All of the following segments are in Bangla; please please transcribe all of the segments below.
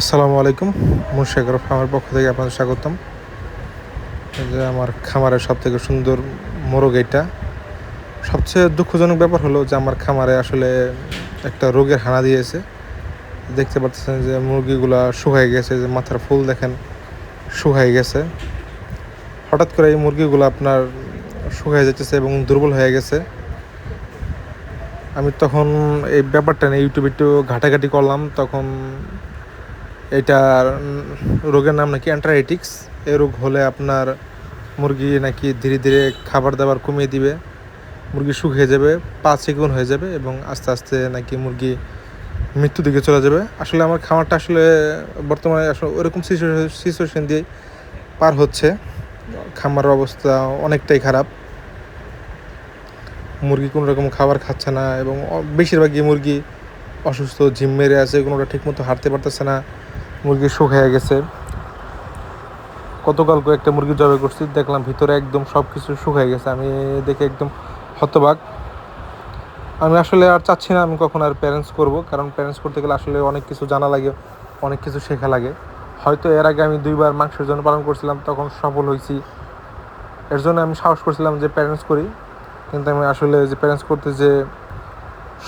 আসসালামু আলাইকুম। মুশাররফ খামার পক্ষ থেকে আপনাদের স্বাগতম। এই যে আমার খামারের সবথেকে সুন্দর মোরগ এটা। সবচেয়ে দুঃখজনক ব্যাপার হলো যে আমার খামারে আসলে একটা রোগের হানা দিয়েছে। দেখতে পাচ্ছেন যে মুরগিগুলা শুকায় গেছে, যে মাথার ফুল দেখেন শুকায় গেছে। হঠাৎ করে এই মুরগিগুলো আপনার শুকায় যাচ্ছে এবং দুর্বল হয়ে গেছে। আমি তখন এই ব্যাপারটা নিয়ে ইউটিউবে একটু ঘাটাঘাটি করলাম। তখন এটার রোগের নাম নাকি অ্যান্টারাইটিক্স। এই রোগ হলে আপনার মুরগি নাকি ধীরে ধীরে খাবার দাবার কমিয়ে দিবে, মুরগি শুকিয়ে যাবে, পা চিকন হয়ে যাবে এবং আস্তে আস্তে নাকি মুরগি মৃত্যু দিকে চলে যাবে। আসলে আমার খামারটা আসলে বর্তমানে আসলে ওরকম সিচুয়েশন দিয়ে পার হচ্ছে। খামারের অবস্থা অনেকটাই খারাপ। মুরগি কোনো রকম খাবার খাচ্ছে না এবং বেশিরভাগই মুরগি অসুস্থ, ঝিম মেরে আছে, কোনোটা ঠিকমতো হাঁটতে পারতেছে না, মুরগি শুকিয়ে গেছে। গতকাল একটা মুরগি জবাই করছি, দেখলাম ভিতরে একদম সব কিছু শুকিয়ে গেছে। আমি দেখে একদম হতবাক। আমি আসলে আর চাচ্ছি না আমি কখন আর প্যারেন্টস করব, কারণ প্যারেন্টস করতে গেলে আসলে অনেক কিছু জানা লাগে, অনেক কিছু শেখা লাগে। হয়তো এর আগে আমি 2বার মাংসের জন্য পালন করছিলাম, তখন সফল হয়েছি, এর জন্য আমি সাহস করছিলাম যে প্যারেন্টস করি। কিন্তু আমি আসলে যে প্যারেন্টস করতে যে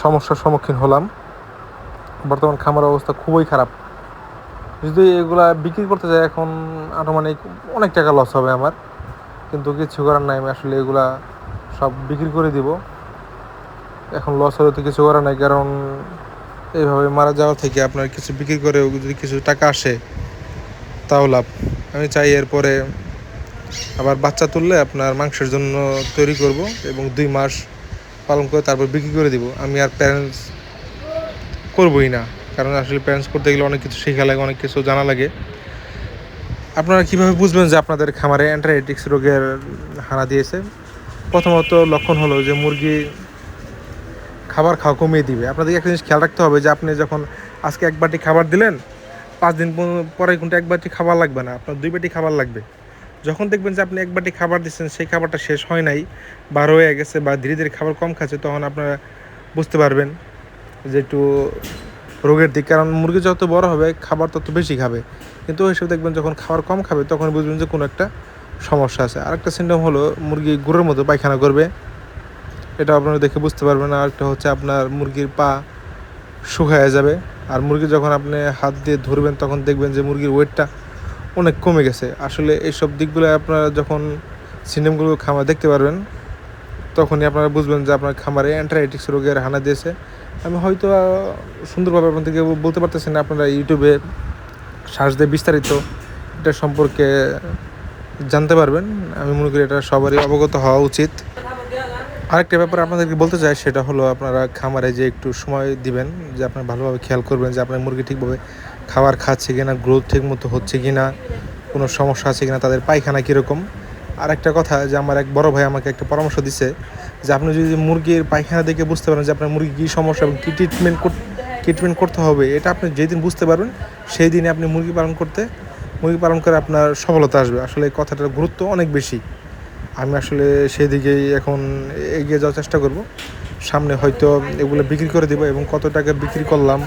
সমস্যার সম্মুখীন হলাম, বর্তমান খামার অবস্থা খুবই খারাপ। যদি এগুলা বিক্রি করতে যাই এখন আনুমানিক অনেক টাকা লস হবে আমার, কিন্তু কিছু করার নাই। আমি আসলে এগুলা সব বিক্রি করে দিব। এখন লস হলে তো কিছু করার নাই, কারণ এইভাবে মারা যাওয়া থেকে আপনার কিছু বিক্রি করে যদি কিছু টাকা আসে তাও লাভ। আমি চাই এরপরে আবার বাচ্চা তুললে আপনার মাংসের জন্য তৈরি করব এবং 2 মাস পালন করে তারপর বিক্রি করে দিব। আমি আর প্যারেন্টস করবই না, কারণ আসলে প্যারেন্টস করতে গেলে অনেক কিছু শেখা লাগে, অনেক কিছু জানা লাগে। আপনারা কীভাবে বুঝবেন যে আপনাদের খামারে অ্যান্টারাইটিক্স রোগের হানা দিয়েছে? প্রথমত লক্ষণ হলো যে মুরগি খাবার খাওয়া কমিয়ে দিবে। আপনাদের একটা জিনিস খেয়াল রাখতে হবে যে আপনি যখন আজকে 1 বাটি খাবার দিলেন, 5 দিন পরে কিন্তু 1 বাটি খাবার লাগবে না, আপনার 2 বাটি খাবার লাগবে। যখন দেখবেন যে আপনি 1 বাটি খাবার দিচ্ছেন, সেই খাবারটা শেষ হয় নাই বা রয়ে গেছে বা ধীরে ধীরে খাবার কম খাচ্ছে, তখন আপনারা বুঝতে পারবেন যে একটু রোগের দিক। কারণ মুরগি যত বড় হবে খাবার তত বেশি খাবে, কিন্তু ওই হিসেবে দেখবেন যখন খাবার কম খাবে তখন বুঝবেন যে কোনো একটা সমস্যা আছে। আরেকটা সিমটম হলো মুরগি গুঁড়োর মতো পায়খানা করবে, এটা আপনারা দেখে বুঝতে পারবেন। আরেকটা হচ্ছে আপনার মুরগির পা শুকায় যাবে। আর মুরগি যখন আপনি হাত দিয়ে ধরবেন তখন দেখবেন যে মুরগির ওয়েটটা অনেক কমে গেছে। আসলে এইসব দিকগুলো আপনারা যখন সিমটমগুলো খামার দেখতে পারবেন, তখনই আপনারা বুঝবেন যে আপনার খামারে অ্যান্টারাইটিক্স রোগের হানা দিয়েছে। আমি হয়তো সুন্দরভাবে আপনাদেরকে বলতে পারতেছি না, আপনারা ইউটিউবে সার্চ দিয়ে বিস্তারিত এটা সম্পর্কে জানতে পারবেন। আমি মনে করি এটা সবারই অবগত হওয়া উচিত। আরেকটা ব্যাপার আপনাদেরকে বলতে চাই, সেটা হলো আপনারা খামারে যে একটু সময় দিবেন, যে আপনারা ভালোভাবে খেয়াল করবেন যে আপনার মুরগি ঠিকভাবে খাবার খাচ্ছে কিনা, গ্রোথ ঠিক মতো হচ্ছে কিনা, কোনো সমস্যা আছে কিনা, তাদের পায়খানা কীরকম। আর একটা কথা, যে আমার এক বড় ভাই আমাকে একটা পরামর্শ দিছে যে আপনি যদি মুরগির পায়খানা দেখে বুঝতে পারেন যে আপনার মুরগি কী সমস্যা এবং কী ট্রিটমেন্ট করতে হবে, এটা আপনি যেদিন বুঝতে পারবেন সেই দিনে আপনি মুরগি পালন করে আপনার সফলতা আসবে। আসলে এই কথাটার গুরুত্ব অনেক বেশি। আমি আসলে সেই দিকেই এখন এগিয়ে যাওয়ার চেষ্টা করব। সামনে হয়তো এগুলো বিক্রি করে দেবো এবং কত টাকা বিক্রি করলাম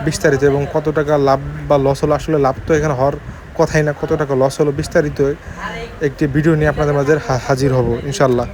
বিস্তারিত, এবং কত টাকা লাভ বা লস হলো, আসলে লাভ তো এখানে হওয়ার কথাই না, কত টাকা লস হলো বিস্তারিত একটি ভিডিও নিয়ে আপনাদের মাঝে হাজির হব ইনশাল্লাহ।